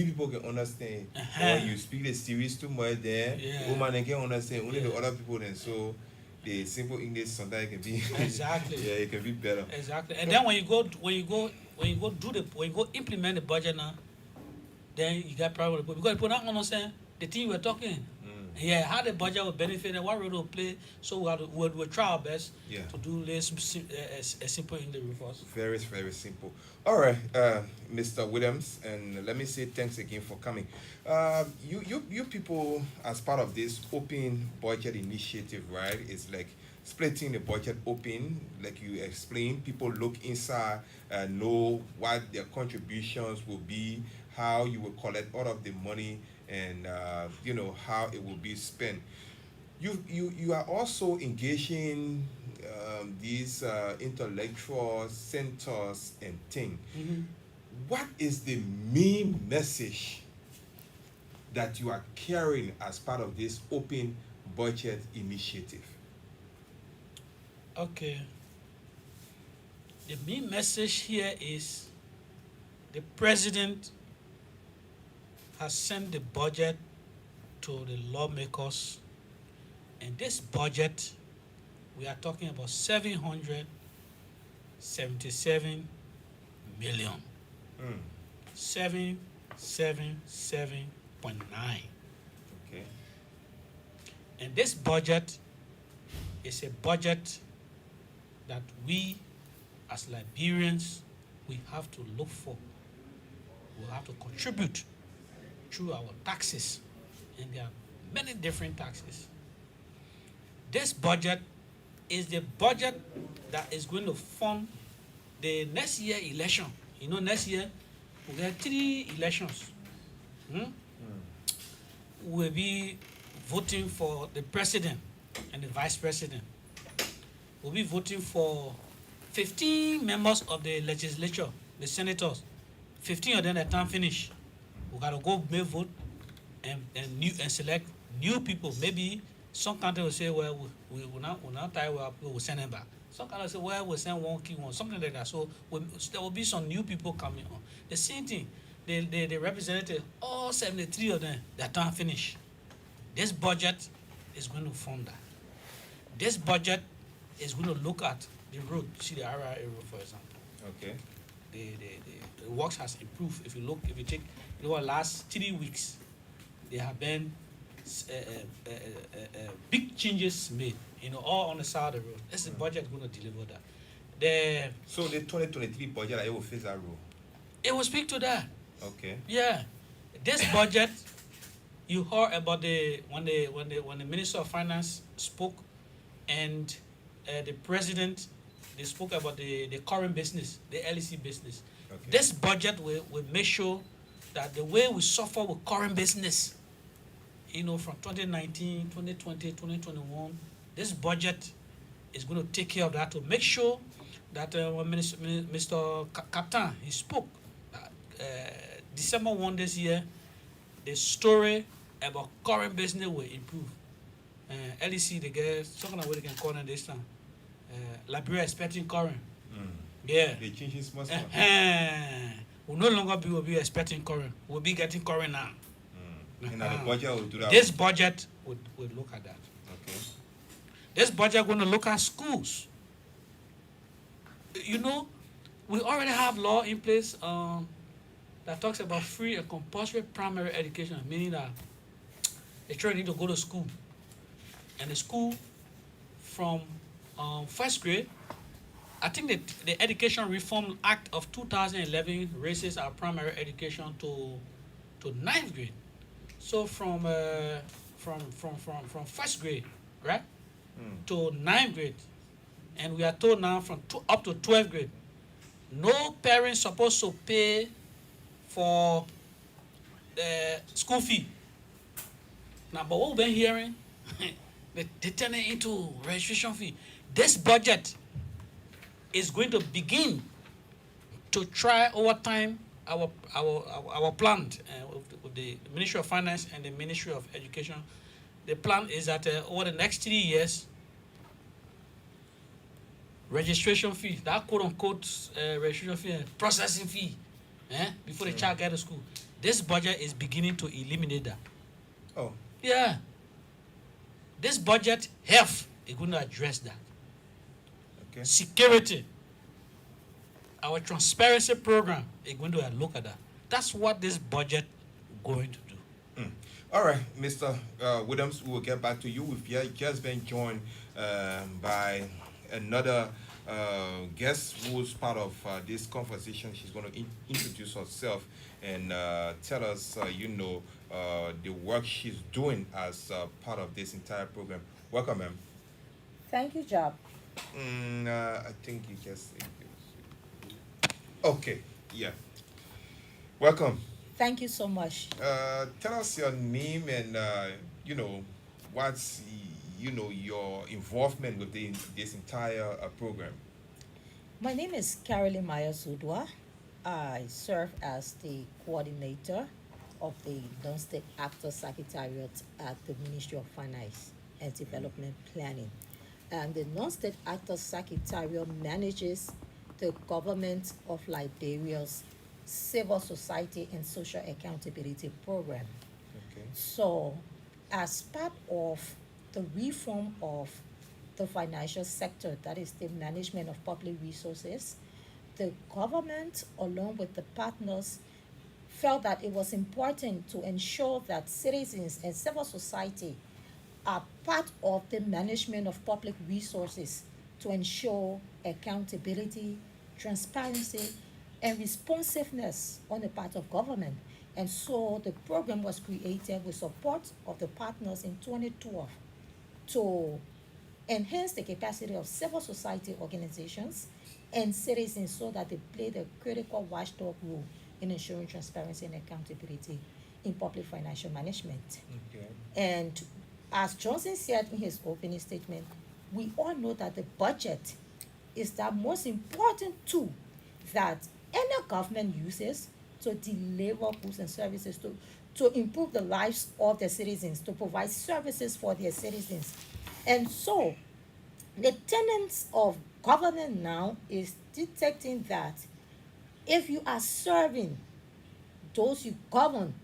people can understand. Or you speak the series too much, then the woman they can understand only the other people. Then so the simple English sometimes can be Exactly. yeah, it can be better. Exactly. And then when you go implement the budget now, then you get problem with people because people don't understand the thing we're talking. Yeah, how the budget will benefit and what role it will play. So we'll try our best Yeah. to do this a simple English with us. Very, very simple. All right, Mr. Williams, and let me say thanks again for coming. You people, as part of this open budget initiative, right? It's like splitting the budget open, like you explained. People look inside, know what their contributions will be, how you will collect all of the money, and how it will be spent. You are also engaging these intellectual centers and thing. What is the main message that you are carrying as part of this open budget initiative? Okay. The main message here is the president has sent the budget to the lawmakers, and this budget we are talking about 777 million. Mm. 777.9. Okay. And this budget is a budget that we as Liberians we have to look for. We have to contribute through our taxes, and there are many different taxes. This budget is the budget that is going to fund the next year election. You know, next year we get 3 elections. We'll be voting for the president and the vice president. We'll be voting for 15 members of the legislature, the senators. 15 of them at time finish. We gotta go make vote and select new people. Maybe some country will say, well, we will not tie well, we will send them back. Some country will say, well, we'll send one key one, something like that. So there will be some new people coming on. The same thing, the representative, all 73 of them, their time finish. This budget is going to fund that. This budget is going to look at the road. See the RRA road, for example. Okay. The works has improved. If you take the last 3 weeks, there have been big changes made. All on the side of the road. This is the budget going to deliver that. So the 2023 budget, I will face that role. It will speak to that. Okay. Yeah, this budget, you heard about when the Minister of Finance spoke, and the President, they spoke about the current business, the LEC business. Okay. This budget will make sure that the way we suffer with current business, from 2019, 2020, 2021, this budget is going to take care of that to make sure that when Mr. Captain, he spoke, December 1 this year, the story about current business will improve. LEC, the guys, talking about what they can call it this time. Liberia expecting current. Yeah. They change his small. We'll no longer will be expecting current. We'll be getting current now. And the budget will do that. This budget would look at that. Okay. This budget going to look at schools. We already have law in place that talks about free and compulsory primary education, meaning that the children need to go to school. And the school from first grade, I think the Education Reform Act of 2011 raises our primary education to 9th grade. So from first grade, right, to 9th grade, and we are told now up to 12th grade, no parent supposed to pay for the school fee. Now, but what we've been hearing, they turn it into registration fee. This budget is going to begin to try over time our plan with the Ministry of Finance and the Ministry of Education. The plan is that over the next 3 years, registration fee, that quote-unquote registration fee, processing fee, before the child get to school, This budget is beginning to eliminate that. Oh, Yeah. This budget, health, is going to address that. okay. Security, our transparency program is going to look at that. That's what this budget going to do. All right, Mr. Williams, we will get back to you. We've just been joined by another guest who's part of this conversation. She's going to introduce herself and tell us, the work she's doing as part of this entire program. Welcome, ma'am. Thank you, Job. I think you just. Okay, yeah. Welcome. Thank you so much. Tell us your name and what's your involvement with this entire program. My name is Carolyn Myers Udwa. I serve as the coordinator of the Non-State Actor Secretariat at the Ministry of Finance and Development Planning. And the Non-State Actor Secretariat manages the government of Liberia's civil society and social accountability program. Okay. So, as part of the reform of the financial sector, that is the management of public resources, the government, along with the partners, felt that it was important to ensure that citizens and civil society are part of the management of public resources to ensure accountability, transparency, and responsiveness on the part of government. And so the program was created with support of the partners in 2012 to enhance the capacity of civil society organizations and citizens so that they play the critical watchdog role in ensuring transparency and accountability in public financial management. Okay. And as Johnson said in his opening statement, we all know that the budget is the most important tool that any government uses to deliver goods and services to improve the lives of their citizens, to provide services for their citizens. And so the tenets of government now is detecting that if you are serving those you govern,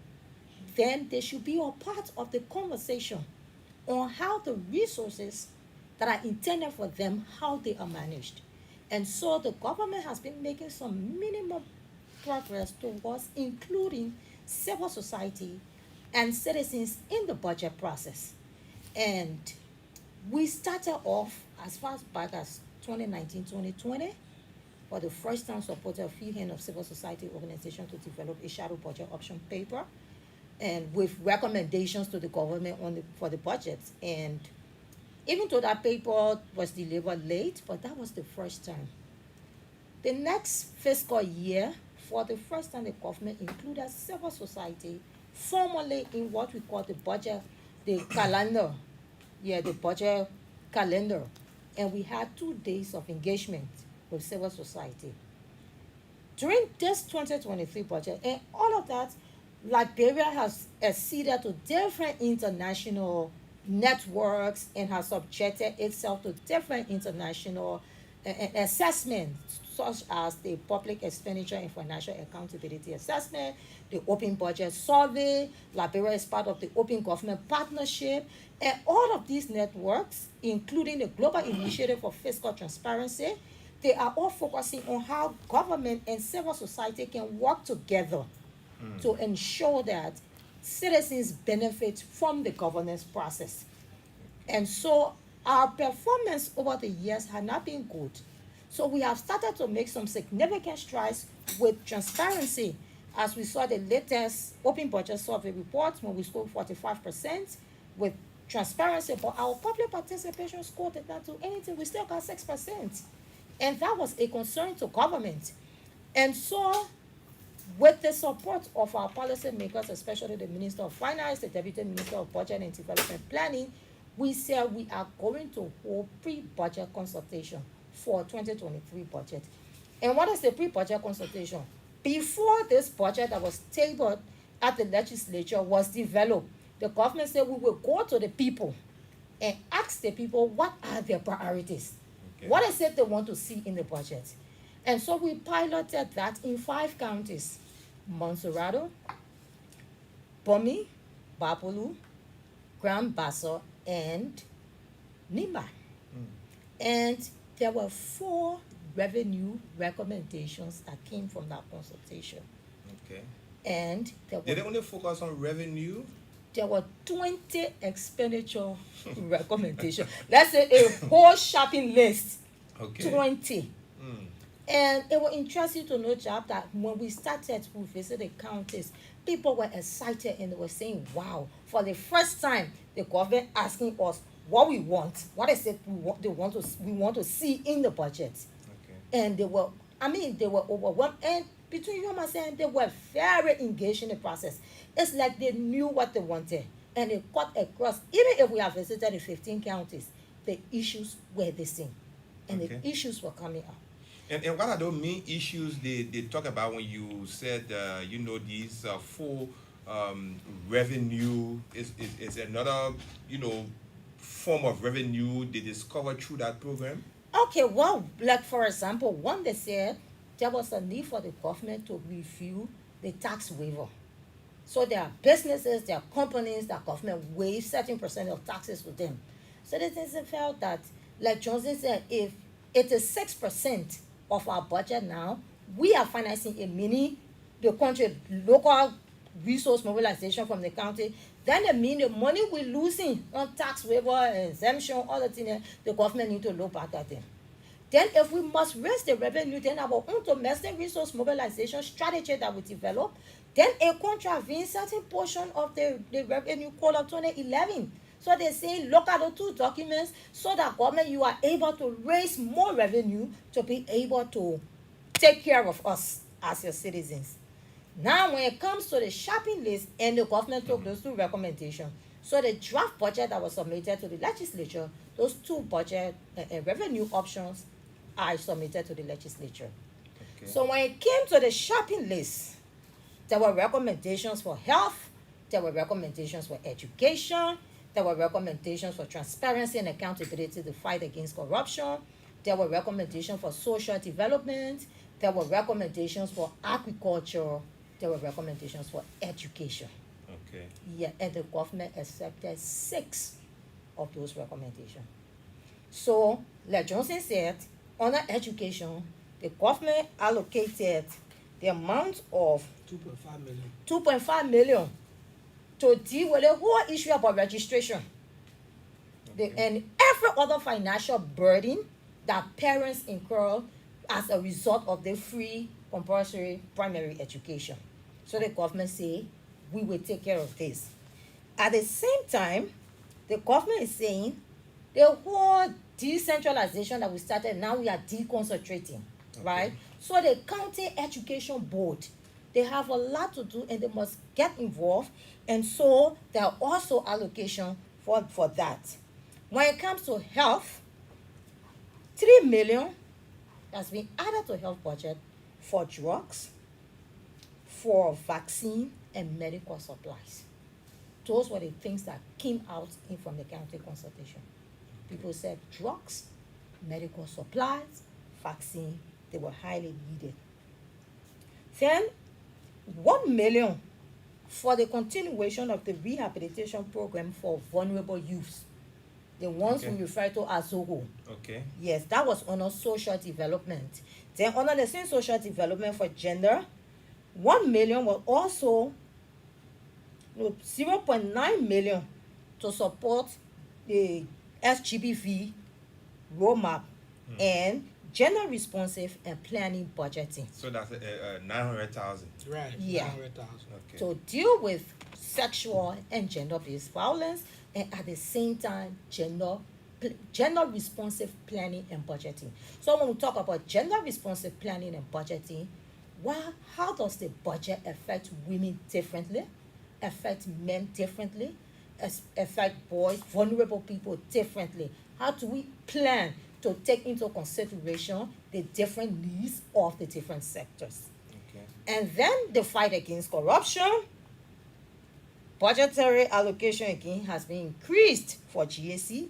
then they should be a part of the conversation on how the resources that are intended for them, how they are managed. And so the government has been making some minimal progress towards including civil society and citizens in the budget process. And we started off as far back as 2019, 2020, for the first time supported a few hand of civil society organizations to develop a shadow budget option paper and with recommendations to the government for the budget. And even though that paper was delivered late, but that was the first time. The next fiscal year, for the first time, the government included civil society formally in what we call the budget, the calendar. Yeah, the budget calendar. And we had 2 days of engagement with civil society. During this 2023 budget, and all of that, Liberia has acceded to different international networks and has subjected itself to different international assessments, such as the Public Expenditure and Financial Accountability Assessment, the Open Budget Survey. Liberia is part of the Open Government Partnership, and all of these networks, including the Global Initiative for Fiscal Transparency, they are all focusing on how government and civil society can work together to ensure that citizens benefit from the governance process. And so our performance over the years has not been good. So we have started to make some significant strides with transparency, as we saw the latest Open Budget Survey report when we scored 45% with transparency, but our public participation score did not do anything. We still got 6%. And that was a concern to government. And so with the support of our policymakers, especially the Minister of Finance, the Deputy Minister of Budget and Development Planning, we said we are going to hold pre-budget consultation for 2023 budget. And what is the pre-budget consultation? Before this budget that was tabled at the legislature was developed, the government said we will go to the people and ask the people what are their priorities. Okay. What is it they want to see in the budget? And so we piloted that in 5 counties: Montserrado, Bomi, Bapolu, Grand Bassa, and Nimba. And there were 4 revenue recommendations that came from that consultation. Okay. And Did they only focus on revenue? there were 20 expenditure recommendations. Let's say a whole shopping list. Okay. 20. Mm. And it was interesting to note, Jab, that when we started to visit the counties, people were excited and they were saying, wow, for the first time, the government asking us what we want, what is it we want to see in the budget. Okay. And they were overwhelmed. And between you and myself, they were very engaged in the process. It's like they knew what they wanted. And they cut across, even if we have visited the 15 counties, the issues were the same. And Okay. the issues were coming up. And what are the main issues they talk about when you said, these 4 revenue is another, form of revenue they discovered through that program? Okay, well, like for example, one they said there was a need for the government to review the tax waiver. So there are businesses, there are companies that government waives certain percent of taxes to them. So they felt that, like Johnson said, if it is 6% of our budget now, we are financing the country local resource mobilization from the county, then it means the money we're losing on tax waiver, exemption, all the things, the government need to look back at them. Then if we must raise the revenue, then our own domestic resource mobilization strategy that we develop, then it contravenes certain portion of the revenue code of 2011. So they say look at the 2 documents so that government you are able to raise more revenue to be able to take care of us as your citizens. Now when it comes to the shopping list, and the government took those 2 recommendations, so the draft budget that was submitted to the legislature, those 2 budget revenue options are submitted to the legislature. Okay. So when it came to the shopping list, there were recommendations for health, there were recommendations for education, there were recommendations for transparency and accountability to fight against corruption, there were recommendations for social development, there were recommendations for agriculture, there were recommendations for education. Okay. Yeah, and the government accepted 6 of those recommendations. So, like Johnson said, under education, the government allocated the amount of 2.5 million. 2.5 million to deal with the whole issue about registration. And every other financial burden that parents incur as a result of the free compulsory primary education. So the government say, we will take care of this. At the same time, the government is saying the whole decentralization that we started, now we are deconcentrating, right? So the county education board, they have a lot to do and they must get involved, and so there are also allocation for that. When it comes to health, 3 million has been added to health budget for drugs, for vaccine and medical supplies. Those were the things that came out from the county consultation. People said drugs, medical supplies, vaccine, they were highly needed. Then 1 million for the continuation of the rehabilitation program for vulnerable youths, the ones we refer to as ZOGO. Okay. Yes, that was under social development. Then under the same social development for gender, 1 million was also 0.9 million to support the SGBV roadmap and gender responsive and planning budgeting. So that's 900,000. Right. Yeah. 900,000. Okay. To deal with sexual and gender-based violence, and at the same time gender responsive planning and budgeting. So when we talk about gender responsive planning and budgeting, how does the budget affect women differently, affect men differently, affect boys, vulnerable people differently? How do we plan to take into consideration the different needs of the different sectors? Okay. And then the fight against corruption, budgetary allocation again has been increased for GAC,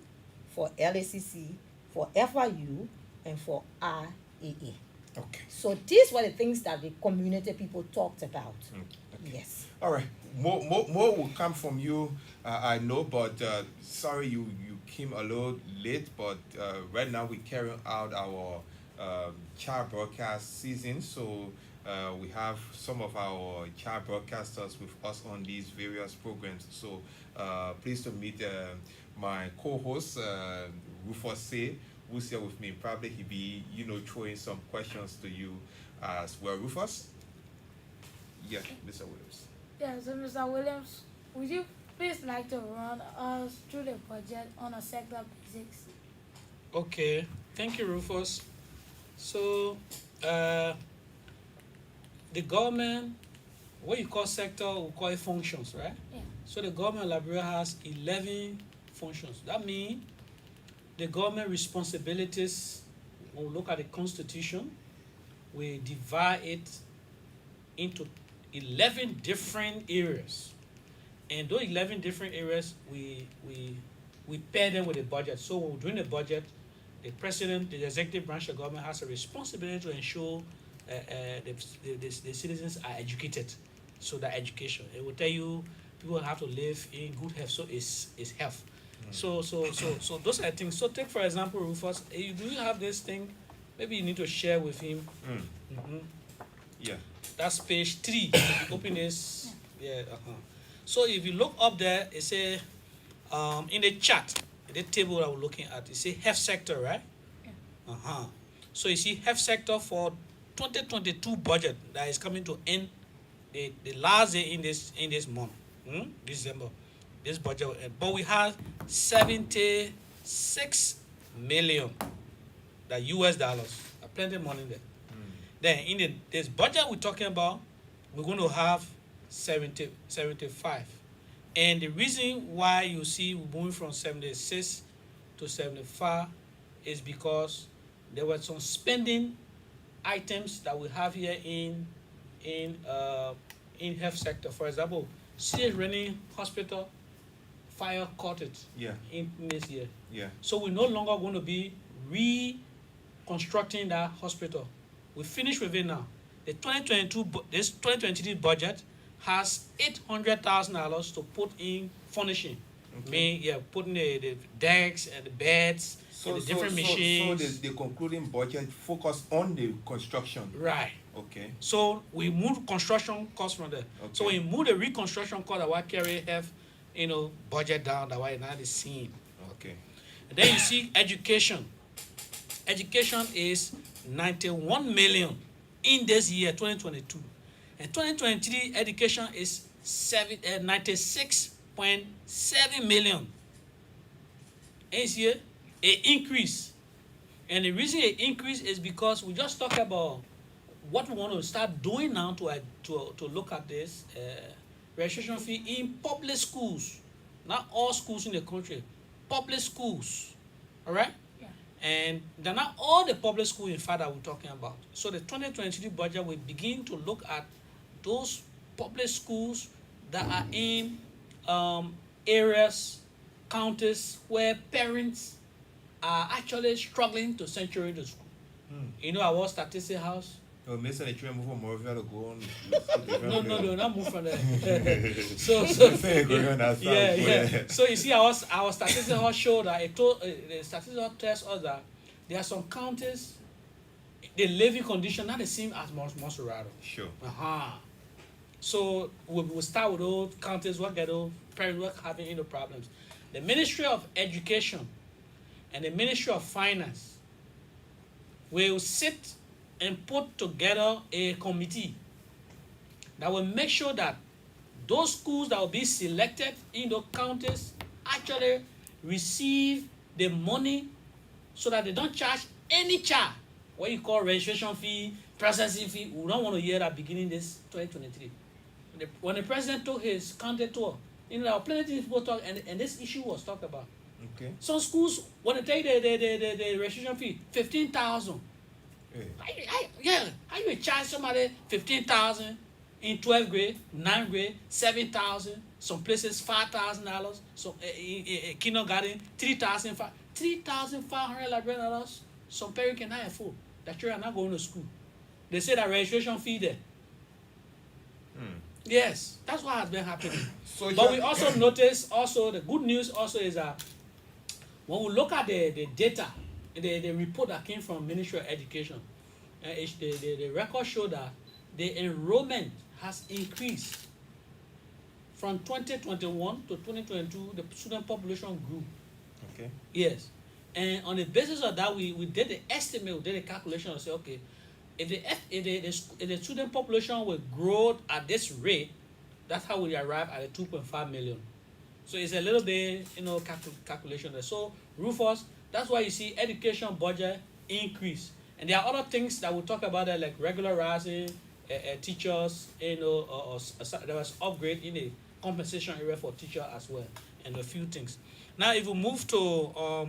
for LACC, for FIU, and for RAA. Okay. So these were the things that the community people talked about. Okay. Yes. All right. More will come from you, I know, but sorry you came a little late, but right now we carry out our child broadcast season, so we have some of our child broadcasters with us on these various programs. So pleased to meet my co-host Rufus Say, who's here with me. Probably he'll be throwing some questions to you as well. Rufus. Yeah, Mr. Williams. Yeah, so Mr. Williams, would you please like to run us through the budget on a sector basics? Okay, thank you, Rufus. So, the government, what you call sector, we call it functions, right? Yeah. So the government of Liberia has 11 functions. That means the government responsibilities, when we look at the constitution, we divide it into 11 different areas. And those 11 different areas, we pair them with the budget. So when we're doing the budget, the president, the executive branch of government has a responsibility to ensure the citizens are educated. So that education, it will tell you people have to live in good health. So it's health. So those are things. So take for example, Rufus, do you have this thing? Maybe you need to share with him. Yeah. That's page 3. If you open this, So if you look up there, it say in the chart, the table that we're looking at, it say health sector, right? Yeah. So you see health sector for 2022 budget that is coming to end the last day in this month, December. This budget will end. But we have 76 million, the US dollars. Plenty of money there. Then in this budget we're talking about, we're going to have 75. And the reason why you see we're moving from 76 to 75 is because there were some spending items that we have here in health sector. For example, CH Rennie Hospital fire caught it in this year. Yeah. So we're no longer going to be reconstructing that hospital. We finished with it now. The 2023 budget has $800,000 to put in furnishing. Okay. Putting the decks and the beds and the different machines. So the concluding budget focus on the construction. Right. Okay. So we moved construction costs from there. Okay. So we moved the reconstruction cost that we carry have, budget down that way now the scene. Okay. And then you see education. Education is 91 million in this year 2022, and 2023 education is 96.7 million. And here an increase, and the reason it increase is because we just talked about what we want to start doing now to look at this registration fee in public schools, not all schools in the country, public schools. All right. And they're not all the public schools, in fact, that we're talking about. So the 2023 budget will begin to look at those public schools that are in areas, counties where parents are actually struggling to send children to school. Our statistic house. No, Mr. The children move from Morovia to go on. No, not move from there. So yeah. So you see, our statistics house show that the statistics house tells us that there are some counties, the living condition not the same as Monserrado. Sure. So we'll start with those counties what get those parents who are having any problems. The Ministry of Education and the Ministry of Finance will sit and put together a committee that will make sure that those schools that will be selected in those counties actually receive the money so that they don't charge any charge, what you call registration fee, processing fee. We don't want to hear that beginning this 2023. When the president took his county tour, there were plenty of people talk, and this issue was talked about. Okay. Some schools want to take the registration fee, 15,000. How you charge somebody 15,000 in 12th grade, 9th grade, 7,000, some places $5,000, so in kindergarten $3,500 Liberian dollars. Some parents cannot afford. The children are not going to school. they say that registration fee there. Yes, that's what has been happening. So But we also notice also the good news also is that when we look at the data, the report that came from Ministry of Education, the record show that the enrollment has increased from 2021 to 2022. The student population grew. Okay. Yes, and on the basis of that, we did the estimate, we did the calculation and say, okay, if the student population will grow at this rate, that's how we arrive at the 2.5 million. So it's a little bit, calculation there. So Rufus, that's why you see education budget increase, and there are other things that we'll talk about, like regularizing teachers, or there was upgrade in the compensation area for teacher as well, and a few things. Now, if we move to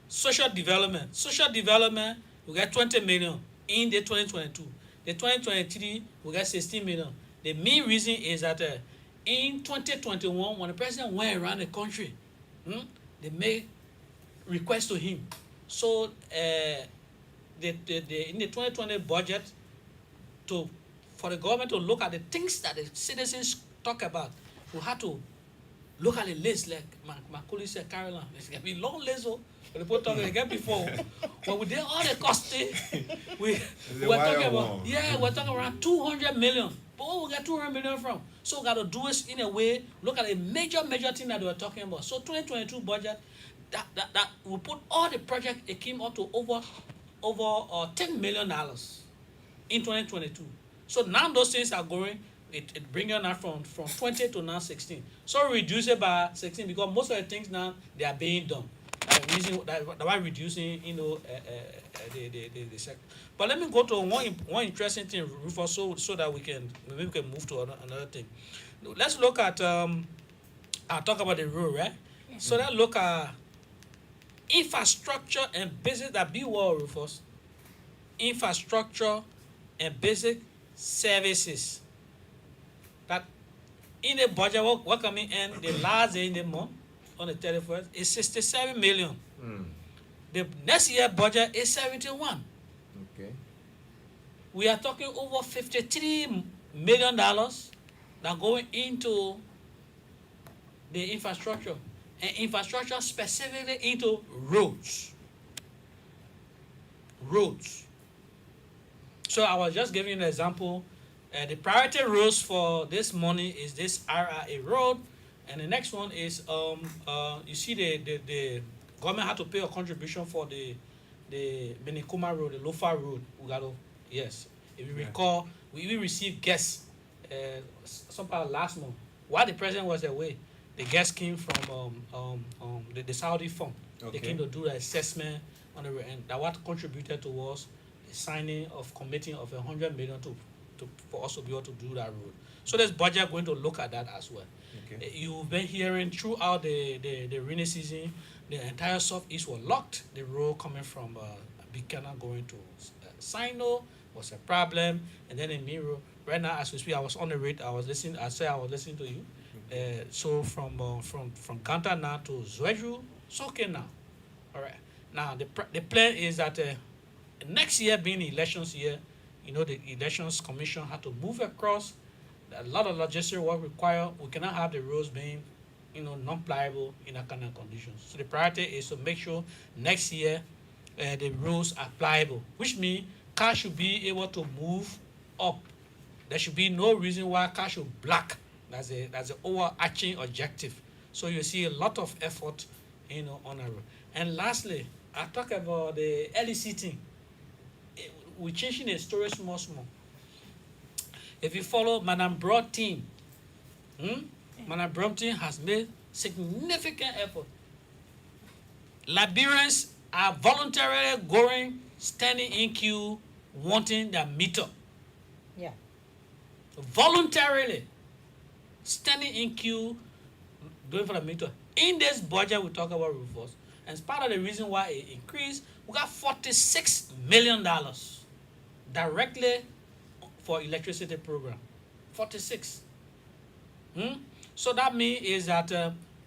social development, we get 20 million in the 2022. The 2023, we get 16 million. The main reason is that in 2021, when the president went around the country, they made requests to him. So in the 2020 budget, for the government to look at the things that the citizens talk about, we had to look at the list, like my colleague said, Caroline. It's gonna be long list, the people talking again before. When we did all the costing, we were talking about, we're talking around 200 million. But where we get 200 million from? So we got to do it in a way, look at a major thing that we were talking about. So 2022 budget, that we put all the project, it came up to over $10 million in 2022. So now those things are going, it bringing now from 20 to now 16. So reduce it by 16 because most of the things now they are being done. That why reducing, the sector. But let me go to one interesting thing, Rufus, so that we can move to another thing. Let's look at I'll talk about the road, right? Yeah. So let's look at infrastructure and basic, that be well, Rufus. Infrastructure and basic services. That in the budget what coming in the last day in the month on the 31st is 67 million. The next year budget is 71. Okay. We are talking over $53 million that going into the infrastructure, and infrastructure specifically into roads. So I was just giving you an example. The priority roads for this money is this RRA road, and the next one is you see the government had to pay a contribution for the Minikuma road, the Lofa road. We got to, yes. If you recall, we received guests sometime last month. While the president was away, the guests came from the Saudi fund. Okay. They came to do the assessment on the road, and that what contributed towards the signing of committing of 100 million for us to be able to do that road. So this budget going to look at that as well. Okay. You've been hearing throughout the rainy season, the entire southeast was locked. The road coming from Buchanan going to Sino was a problem, and then in Miro. Right now, as we speak, I was on the radio. I was listening to you. So from Ganta now to Zweju, it's okay now. All right. Now the plan is that next year being the elections year, the elections commission had to move across. A lot of logistic work required. We cannot have the roads being, non-pliable in that kind of conditions. So the priority is to make sure next year the roads are pliable, which means cars should be able to move up. There should be no reason why cars should block. That's the overarching objective. So you see a lot of effort, on a road. And lastly, I talk about the LEC thing. We're changing the story small. If you follow Madam Broad team, Madam Broad team has made significant effort. Liberians are voluntarily going, standing in queue, wanting their meter. Yeah. Voluntarily standing in queue, doing for the meter. In this budget, we talk about Rufus, and as part of the reason why it increased, we got $46 million directly for electricity program. 46. So that means is that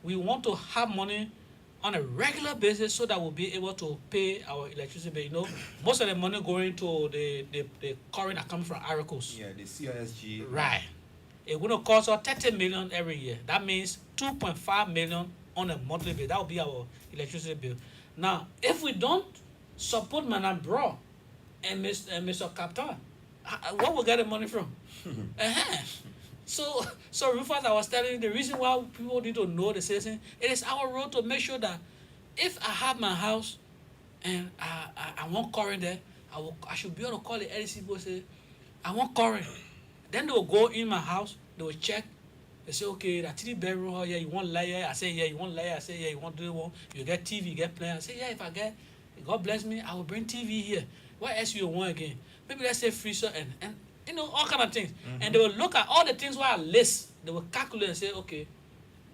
we want to have money on a regular basis so that we'll be able to pay our electricity bill. You know, most of the money going to the current account from Aricos. Yeah, the CISG. Right. It's going to cost us 30 million every year. That means 2.5 million on a monthly bill. That will be our electricity bill. Now, if we don't support Madam Bro and Mr. Captain, where we get the money from? Uh-huh. So Rufus, I was telling you, the reason why people need to know the citizen, it is our role to make sure that if I have my house and I want current there, I should be able to call the LDC people and say, I want current. Then they will go in my house, they will check, they say, okay, that 3-bedroom, oh yeah, you want layer? I say, yeah, you want layer? I say, yeah, you want this one? You get TV, you get player? I say, yeah, if I get, God bless me, I will bring TV here. What else you want again? Maybe let's say freezer and you know, all kind of things. And they will look at all the things where I list. They will calculate and say, okay,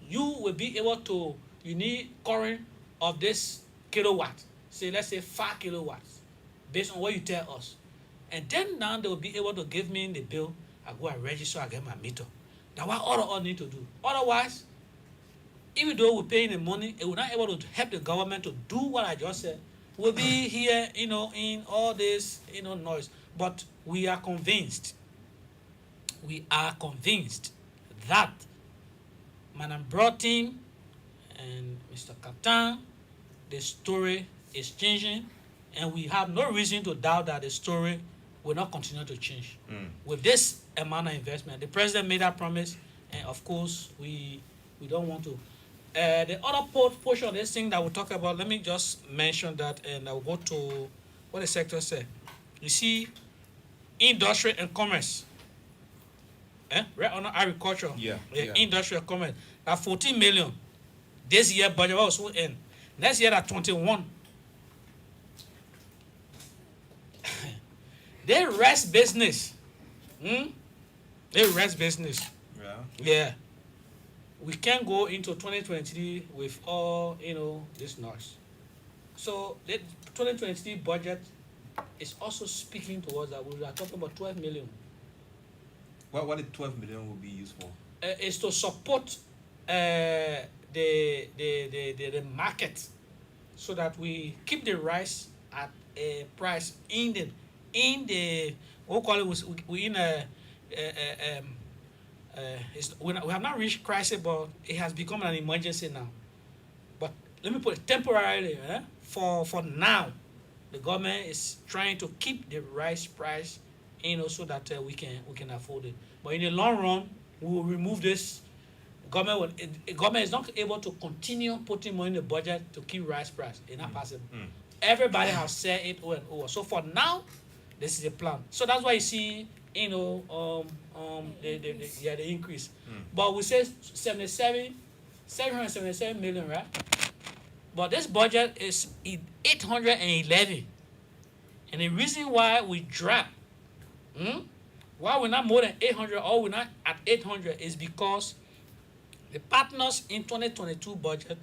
you will be able to, you need current of this kilowatt. Say, let's say 5 kilowatts, based on what you tell us. And then now they will be able to give me the bill. I go and register, I get my meter. That's what all need to do. Otherwise, even though we're paying the money, it will not able to help the government to do what I just said. We'll be here, you know, in all this, you know, noise. But we are convinced that Madam Broughton and Mr. Captain, the story is changing, and we have no reason to doubt that the story will not continue to change. With this amount of investment, the president made that promise, and of course, we don't want to. The other portion of this thing that we'll talk about, let me just mention that, and I'll go to what the sector said. You see, industry and commerce, right under agriculture, Yeah. industry and commerce, that 14 million. This year budget was so end. Next year at 21. They rest business. They rest business. Yeah. Yeah. We can't go into 2023 with all, you know, this noise. So the 2023 budget is also speaking towards that. We are talking about 12 million. What the 12 million will be used for? Is to support the market so that we keep the rice at a price in the what we call it, we in a we have not reached crisis, but it has become an emergency now. But let me put it temporarily. For now, the government is trying to keep the rice price, you know, so that we can afford it. But in the long run, we will remove this. Government is not able to continue putting money in the budget to keep rice price. It's not possible. Everybody has said it over and over. So for now, this is the plan. So that's why you see, you know, the increase. But we say 777 million, right? But this budget is 811. And the reason why we drop, why we're not more than 800 or we're not at 800 is because the partners in 2022 budget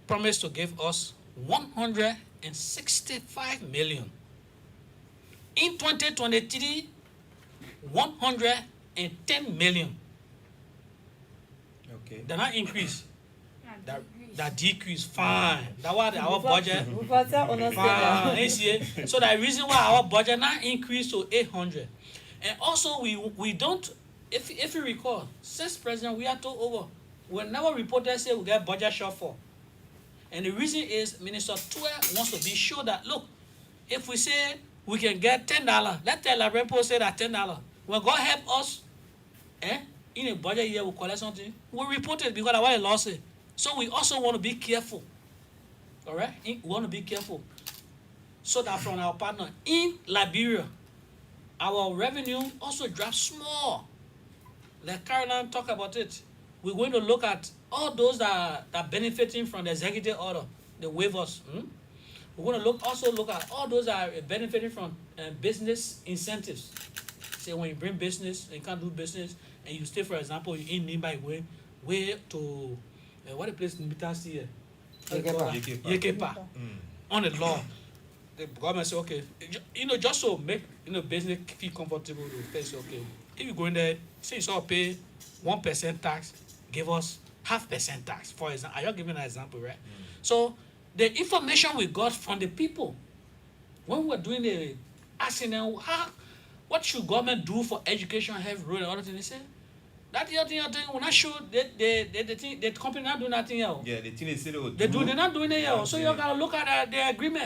promised to give us 165 million. In 2023, 110 million. Okay. They're not increase. That decrease, fine. That's why our budget. Fine. You see it? So the reason why our budget now increased to 800. And also we don't, if you recall, since President we are told over, we never reported say we get budget shortfall. And the reason is Minister Tue wants to be sure that, look, if we say we can get $10, let's tell La Repo say that $10. When God help us, in a budget year we collect something, we report it because that's why I lost it. So we also want to be careful. All right? We want to be careful. So that from our partner in Liberia, our revenue also drops small. Like Caroline talked about it. We're going to look at all those that are benefiting from the executive order, the waivers. We're going to also look at all those that are benefiting from business incentives. Say when you bring business, and you can't do business, and you stay, for example, in nearby way to what the place in Mitas here? Yekepa. On the law. The government say, okay, you know, just so make, you know, business feel comfortable, they say, okay, if you go in there, say you sort of pay 1% tax, give us half percent tax, for example. I just giving an example, right? So the information we got from the people when we were doing the asking them what should government do for education, health, road, and other things, they say that the other thing will not show the company not doing nothing else. Yeah, the thing is still They're not doing it else. So you Yeah. gotta look at the agreement.